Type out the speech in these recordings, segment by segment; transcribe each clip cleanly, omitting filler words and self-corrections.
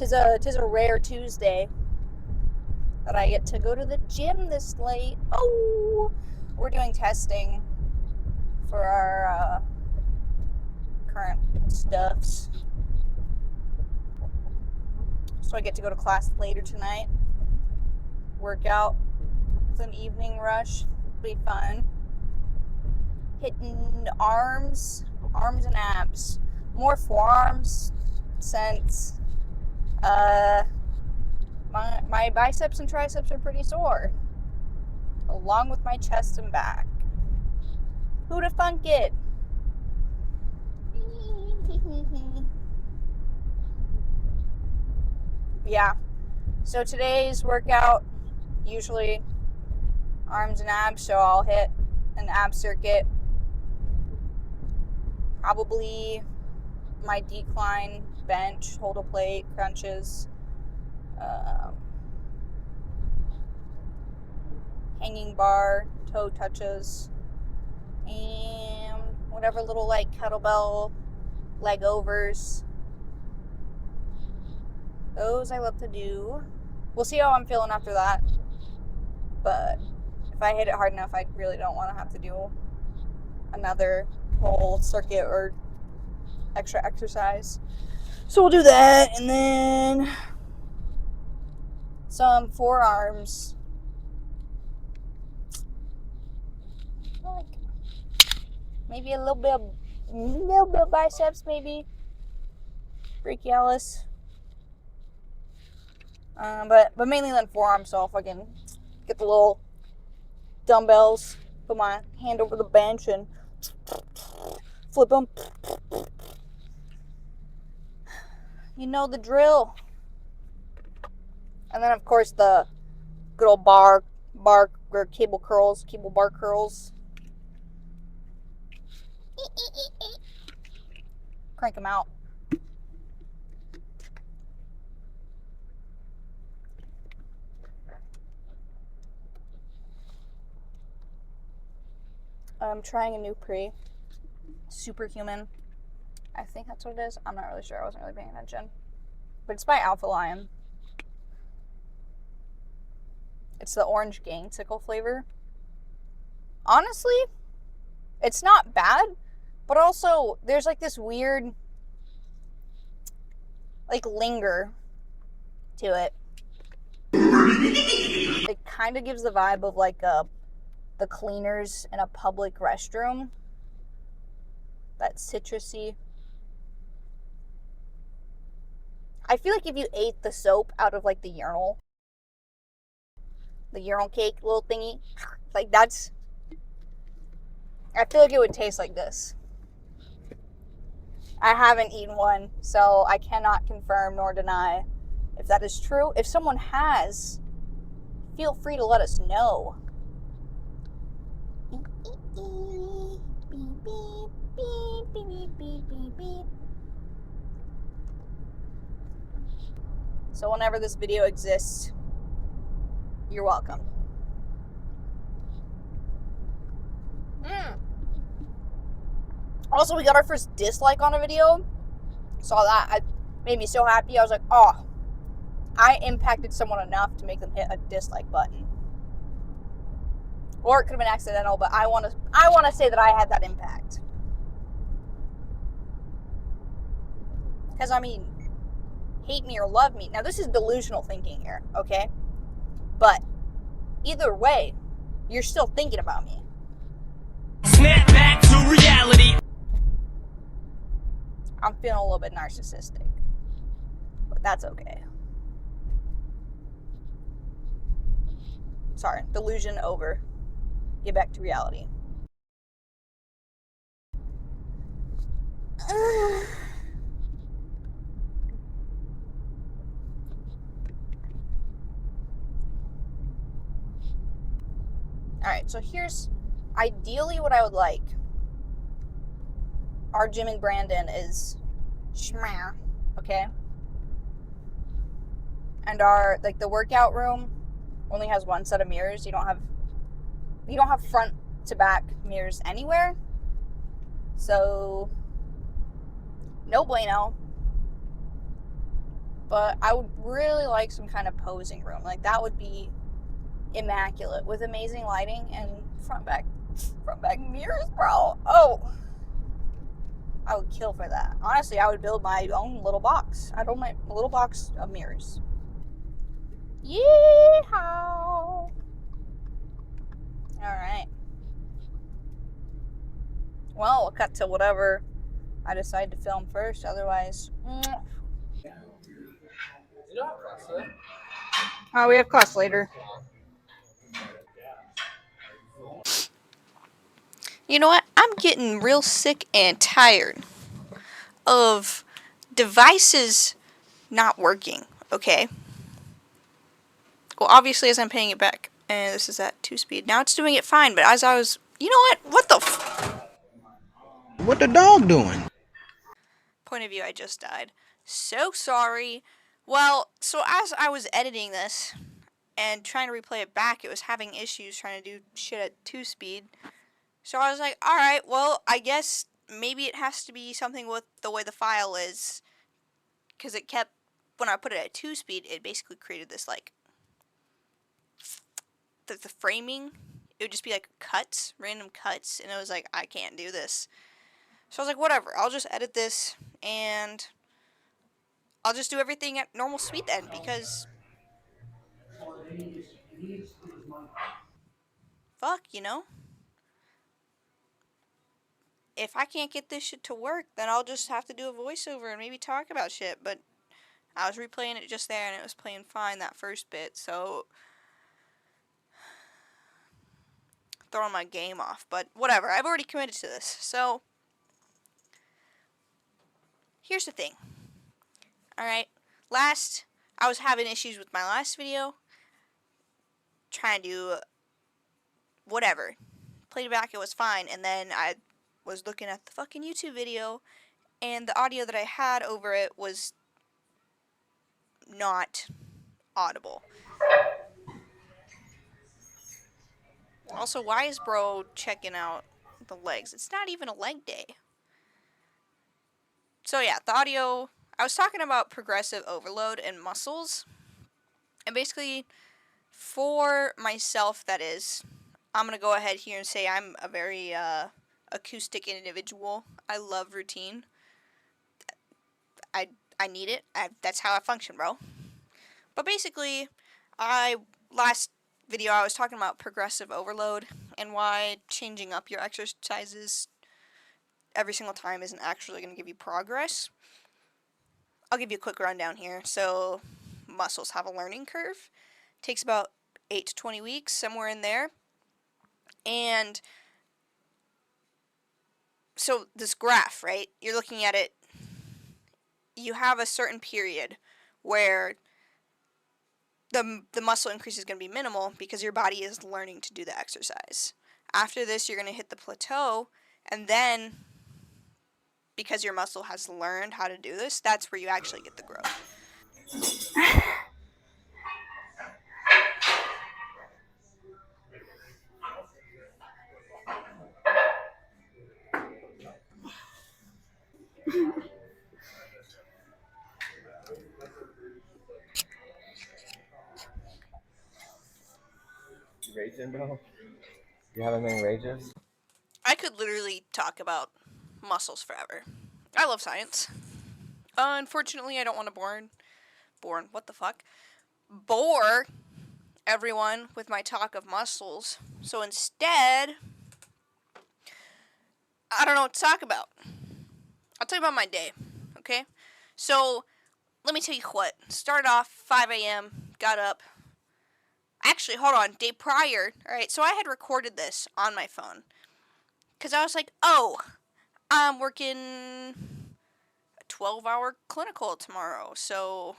'Tis a rare Tuesday that I get to go to the gym this late. Oh, we're doing testing for our current stuffs, so I get to go to class later tonight. Work out with an evening rush. Be fun. Hitting arms and abs. More forearms since my biceps and triceps are pretty sore, along with my chest and back. Who'da thunk it? Yeah. So today's workout, usually arms and abs, so I'll hit an ab circuit. Probably my decline bench, hold a plate, crunches, hanging bar, toe touches, and whatever little like kettlebell leg overs. Those I love to do. We'll see how I'm feeling after that. But if I hit it hard enough, I really don't want to have to do another whole circuit or extra exercise. So we'll do that, and then some forearms. Like maybe a little bit of biceps, maybe brachialis. But mainly then forearms. So if I can get the little dumbbells, put my hand over the bench and flip them. You know the drill. And then of course the good old bar or cable bar curls. Crank them out. I'm trying a new pre. Superhuman. I think that's what it is. I'm not really sure. I wasn't really paying attention. But it's by Alpha Lion. It's the orange gangsicle flavor. Honestly, it's not bad, but also there's like this weird like linger to it. It kind of gives the vibe of like the cleaners in a public restroom. That citrusy. I feel like if you ate the soap out of like the urinal cake little thingy, like that's, I feel like it would taste like this. I haven't eaten one, so I cannot confirm nor deny if that is true. If someone has, feel free to let us know. So whenever this video exists, you're welcome. Also, we got our first dislike on a video. Saw that. It made me so happy. I was like, oh, I impacted someone enough to make them hit a dislike button. Or it could have been accidental, but I want to say that I had that impact. Because, I mean, hate me or love me. Now, this is delusional thinking here, okay? But either way, you're still thinking about me. Snap back to reality. I'm feeling a little bit narcissistic, but that's okay. Sorry, delusion over. Get back to reality. Alright, so here's ideally what I would like. Our gym in Brandon is schmah, okay? And our, like, the workout room only has one set of mirrors. You don't have front to back mirrors anywhere. So, no bueno. But I would really like some kind of posing room. Like, that would be immaculate with amazing lighting and front back mirrors, bro. Oh, I would kill for that. Honestly, I would build my own little box. I'd own my little box of mirrors. Yeehaw! Alright. Well, we'll cut to whatever I decide to film first. Otherwise, oh, we have class later. You know what? I'm getting real sick and tired of devices not working, okay? Well, obviously, as I'm paying it back, and this is at 2 speed. Now it's doing it fine, but as I was... You know what? What the What the dog doing? point of view, I just died. So sorry. Well, so as I was editing this and trying to replay it back, it was having issues trying to do shit at 2 speed. So I was like, alright, well, I guess maybe it has to be something with the way the file is. Because it kept, when I put it at 2 speed, it basically created this, like, the framing. It would just be like cuts, random cuts, and it was like, I can't do this. So I was like, whatever, I'll just edit this, and I'll just do everything at normal speed then, because fuck, you know? If I can't get this shit to work, then I'll just have to do a voiceover and maybe talk about shit, but I was replaying it just there, and it was playing fine that first bit, so throwing my game off, but whatever, I've already committed to this, so here's the thing. Alright, I was having issues with my last video, trying to do whatever. Played it back, it was fine, and then I was looking at the fucking YouTube video, and the audio that I had over it was not audible. Also, why is bro checking out the legs? It's not even a leg day. So yeah, the audio, I was talking about progressive overload and muscles, and basically, for myself, that is, I'm going to go ahead here and say I'm a very acoustic individual. I love routine. I I need it. That's how I function, bro. But basically, last video I was talking about progressive overload and why changing up your exercises every single time isn't actually going to give you progress. I'll give you a quick rundown here. So, muscles have a learning curve. It takes about 8 to 20 weeks, somewhere in there. And so this graph, right? You're looking at it, you have a certain period where the muscle increase is going to be minimal because your body is learning to do the exercise. After this, you're going to hit the plateau, and then because your muscle has learned how to do this, that's where you actually get the growth. You raging, bro? You having any rages? I could literally talk about muscles forever. I love science. Unfortunately, I don't want to what the fuck? Bore everyone with my talk of muscles. So instead, I don't know what to talk about. I'll tell you about my day, okay? So, let me tell you what. Started off 5 a.m., got up. Actually, hold on. Day prior, alright, so I had recorded this on my phone. Because I was like, oh, I'm working a 12-hour clinical tomorrow, so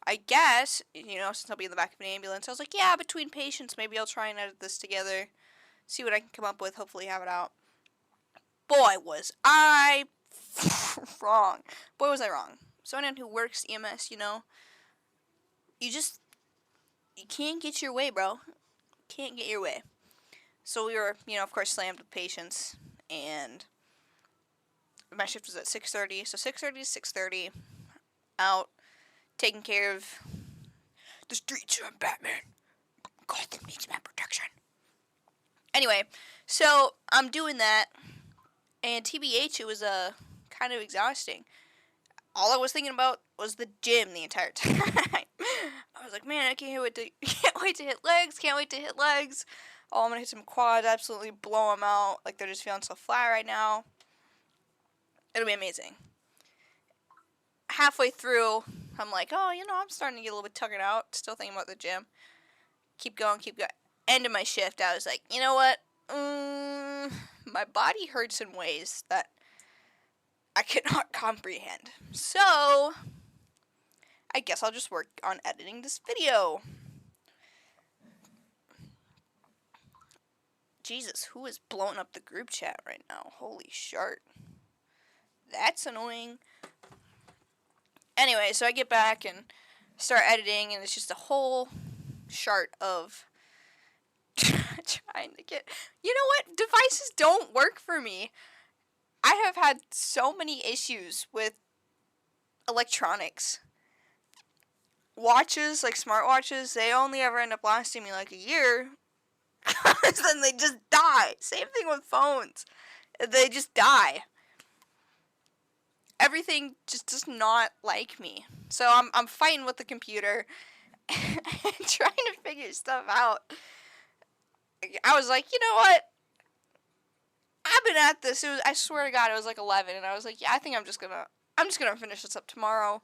I guess, since I'll be in the back of an ambulance, I was like, yeah, between patients, maybe I'll try and edit this together, see what I can come up with, hopefully have it out. Boy, was I wrong. Boy, was I wrong. So anyone who works EMS, you can't get your way, bro. Can't get your way. So we were, of course, slammed with patients, and my shift was at 6:30. So 6:30 to 6:30, out. taking care of the streets. I'm Batman. Gotham needs my protection. Anyway, so I'm doing that, and TBH, it was kind of exhausting. All I was thinking about was the gym the entire time. I was like, man, I can't wait to hit legs. Can't wait to hit legs. Oh, I'm gonna hit some quads. Absolutely blow them out. Like they're just feeling so flat right now. It'll be amazing. Halfway through, I'm like, oh, I'm starting to get a little bit tuckered out. Still thinking about the gym. Keep going. End of my shift, I was like, you know what? My body hurts in ways that I cannot comprehend. So, I guess I'll just work on editing this video. Jesus, who is blowing up the group chat right now? Holy shart. That's annoying. Anyway, so I get back and start editing, and it's just a whole chart of trying to get... You know what? Devices don't work for me. I have had so many issues with electronics. Watches, like smartwatches, they only ever end up lasting me like a year. Because then they just die. Same thing with phones. They just die. Everything just does not like me. So I'm fighting with the computer and trying to figure stuff out. I was like, you know what? I've been at this. I swear to God, it was like 11, and I was like, yeah, I think I'm just gonna finish this up tomorrow.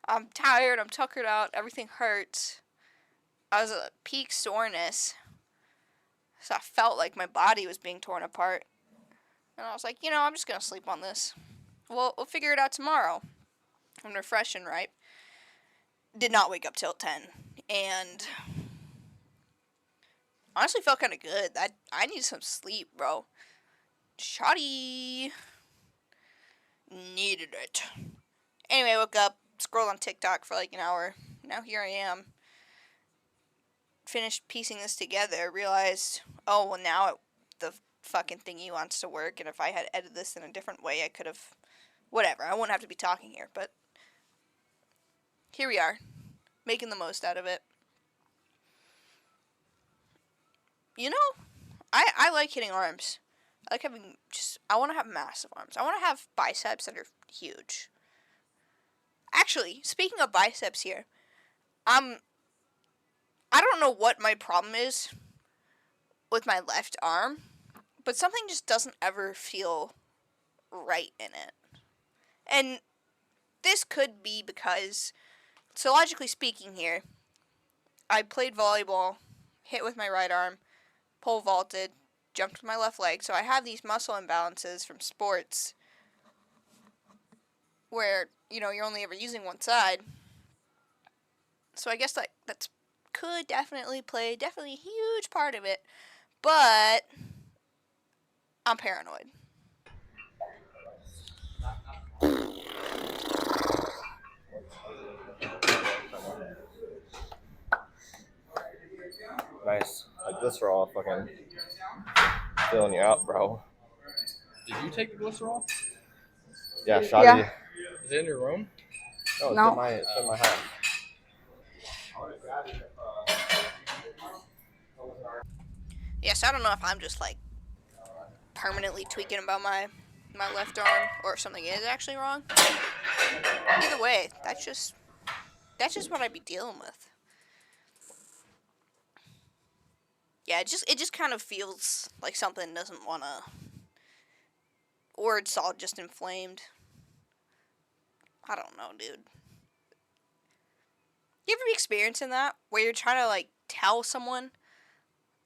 I'm tired. I'm tuckered out. Everything hurts. I was at peak soreness, so I felt like my body was being torn apart. And I was like, I'm just gonna sleep on this. We'll figure it out tomorrow. I'm refreshed and ripe. Did not wake up till 10, and honestly felt kind of good. I need some sleep, bro. Shoddy. Needed it. Anyway, I woke up, scrolled on TikTok for like an hour. Now here I am. Finished piecing this together. Realized, oh, well, now the fucking thingy wants to work. And if I had edited this in a different way, I could have... Whatever. I wouldn't have to be talking here. But here we are. Making the most out of it. I like hitting arms. I like having I want to have massive arms. I want to have biceps that are huge. Actually, speaking of biceps here, I don't know what my problem is with my left arm, but something just doesn't ever feel right in it. And this could be because, so logically speaking here, I played volleyball, hit with my right arm, pole vaulted, jumped with my left leg, so I have these muscle imbalances from sports where, you're only ever using one side. So I guess that's could definitely a huge part of it, but I'm paranoid. Nice. Like glycerol fucking filling you out, bro. Did you take the glycerol? Yeah, shoddy. Yeah. Is it in your room? No, it's No. in my house. Yes, I don't know if I'm just like permanently tweaking about my left arm or if something is actually wrong. Either way, that's just what I'd be dealing with. Yeah, it just kind of feels like something doesn't want to, or it's all just inflamed. I don't know, dude. You ever be experiencing that where you're trying to like tell someone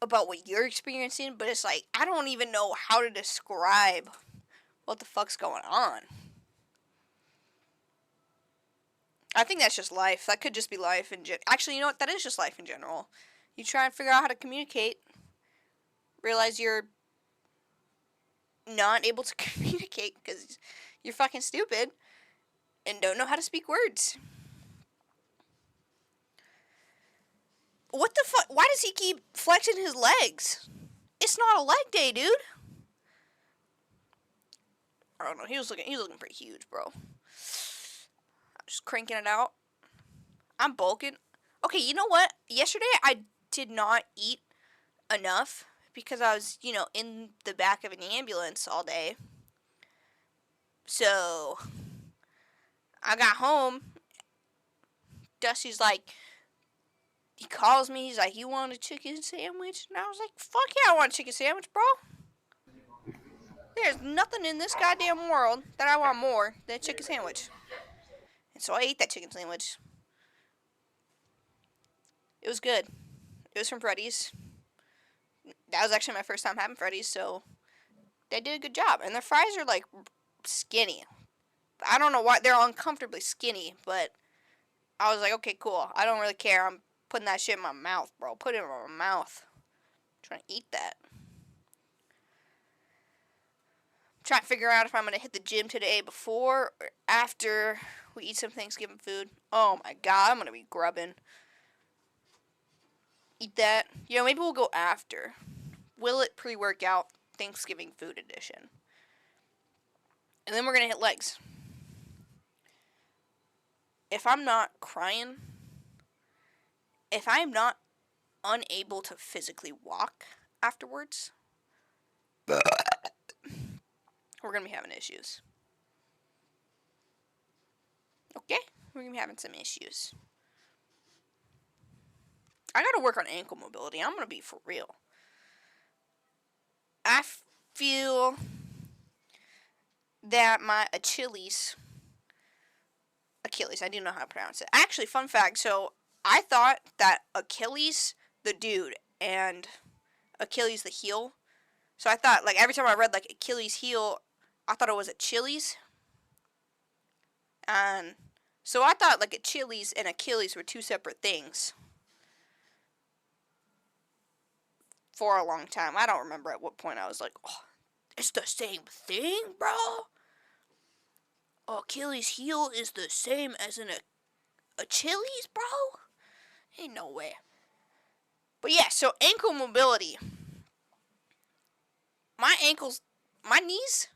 about what you're experiencing, but it's like I don't even know how to describe what the fuck's going on. I think that's just life. That could just be life in general. Actually, you know what? That is just life in general. You try and figure out how to communicate, realize you're not able to communicate because you're fucking stupid and don't know how to speak words. What the fuck? Why does he keep flexing his legs? It's not a leg day, dude. I don't know. He's looking pretty huge, bro. I'm just cranking it out. I'm bulking. Okay, you know what? Yesterday I did not eat enough because I was, in the back of an ambulance all day. So I got home. Dusty's like, he calls me. He's like, "You want a chicken sandwich?" And I was like, "Fuck yeah, I want a chicken sandwich, bro." There's nothing in this goddamn world that I want more than a chicken sandwich. And so I ate that chicken sandwich. It was good. It was from Freddy's. That was actually my first time having Freddy's, so they did a good job. And their fries are like skinny. I don't know why they're uncomfortably skinny, but I was like, okay, cool. I don't really care. I'm putting that shit in my mouth, bro. Put it in my mouth. I'm trying to eat that. I'm trying to figure out if I'm gonna hit the gym today before or after we eat some Thanksgiving food. Oh my god, I'm gonna be grubbing. Eat that. Maybe we'll go after. Will it pre-workout Thanksgiving food edition? And then we're gonna hit legs. If I'm not crying, if I am not unable to physically walk afterwards, we're gonna be having issues. Okay? We're gonna be having some issues. I gotta work on ankle mobility. I'm gonna be for real. I feel that my Achilles, I do know how to pronounce it. Actually, fun fact, so I thought that Achilles, the dude, and Achilles, the heel. So I thought, like, every time I read, like, Achilles heel, I thought it was Achilles. And so I thought, like, Achilles and Achilles were two separate things for a long time. I don't remember at what point I was like, oh, it's the same thing, bro? Achilles heel is the same as an Achilles, bro? Ain't no way. But yeah, so ankle mobility. My knees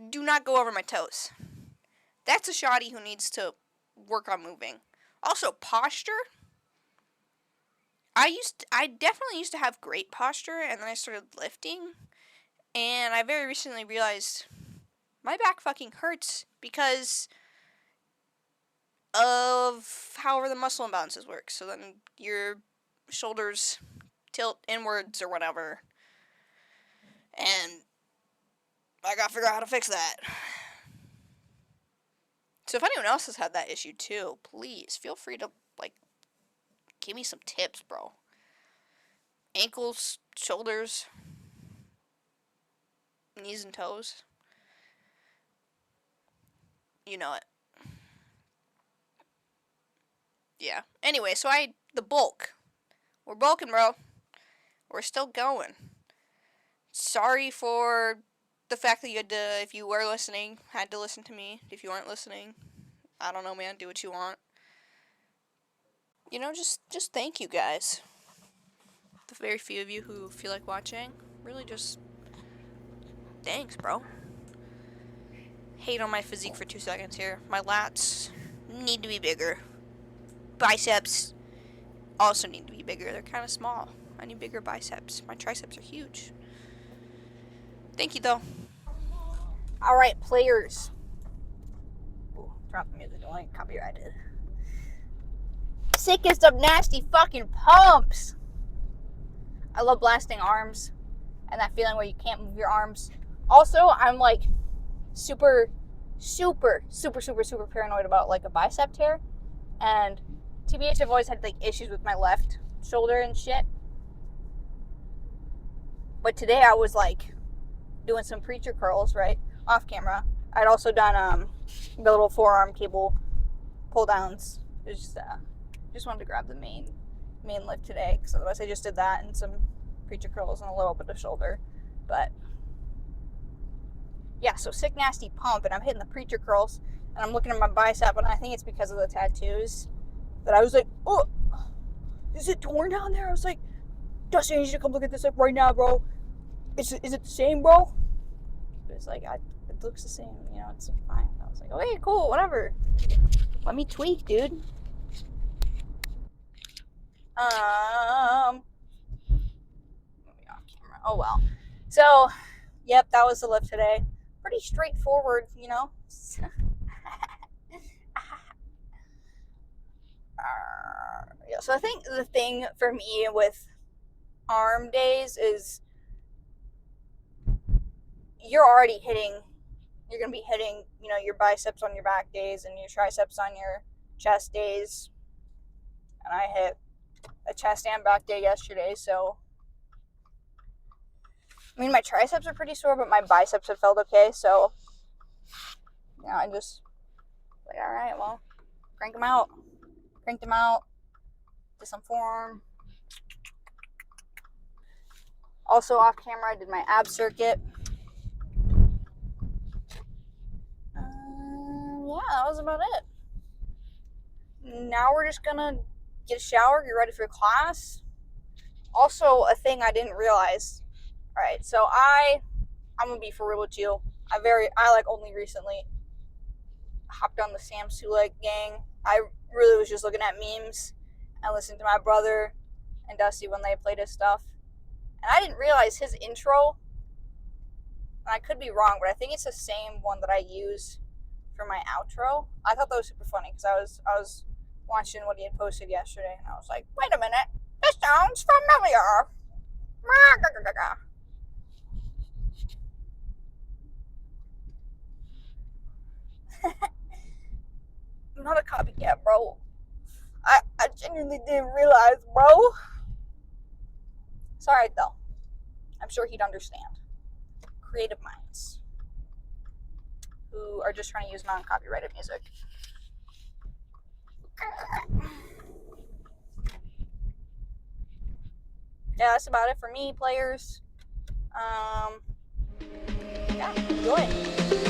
do not go over my toes. That's a shoddy who needs to work on moving. Also, posture. I definitely used to have great posture, and then I started lifting, and I very recently realized my back fucking hurts because of however the muscle imbalances work. So then your shoulders tilt inwards or whatever, and I gotta figure out how to fix that. So if anyone else has had that issue too, please feel free to, like, give me some tips, bro. Ankles, shoulders, knees and toes. You know it. Yeah. Anyway, so the bulk. We're bulking, bro. We're still going. Sorry for the fact that you had to, if you were listening, had to listen to me. If you weren't listening, I don't know, man. Do what you want. Just thank you guys. The very few of you who feel like watching, really just thanks, bro. Hate on my physique for 2 seconds here. My lats need to be bigger. Biceps also need to be bigger. They're kind of small. I need bigger biceps. My triceps are huge. Thank you, though. All right, players. Ooh, drop the music. Don't get copyrighted. Sickest of nasty fucking pumps. I love blasting arms and that feeling where you can't move your arms. Also, I'm like super paranoid about like a bicep tear. And TBH, I've always had like issues with my left shoulder and shit. But today I was like doing some preacher curls, right, off camera. I'd also done the little forearm cable pull downs. It was just wanted to grab the main lift today, because otherwise I just did that and some preacher curls and a little bit of shoulder. But yeah, so sick nasty pump, and I'm hitting the preacher curls, and I'm looking at my bicep, and I think it's because of the tattoos that I was like, oh, is it torn down there? I was like, Dustin, you should come look at this like right now, bro. Is it the same, bro? It's like, it looks the same, it's fine. I was like, okay, cool, whatever. Let me tweak, dude. Moving off camera. Oh well. So, yep, that was the lift today. Pretty straightforward, you know. Yeah, so I think the thing for me with arm days is you're already hitting. You're gonna be hitting, you know, your biceps on your back days and your triceps on your chest days. And I hit a chest and back day yesterday, so I mean my triceps are pretty sore, but my biceps have felt okay. So yeah, I just like, all right, well, crank them out, to some form. Also off camera, I did my ab circuit. Yeah, that was about it. Now we're just gonna get a shower, get ready for class. Also, a thing I didn't realize. All right, so I'm gonna be for real with you. I like only recently hopped on the Sam Sulek gang. I really was just looking at memes and listening to my brother and Dusty when they played his stuff. And I didn't realize his intro, and I could be wrong, but I think it's the same one that I use for my outro. I thought that was super funny because I was watching what he had posted yesterday, and I was like, wait a minute, this sounds familiar. I'm not a copycat, bro. I genuinely didn't realize, bro. It's alright though. I'm sure he'd understand. Creative minds who are just trying to use non-copyrighted music. Yeah, that's about it for me, players. Yeah, enjoy.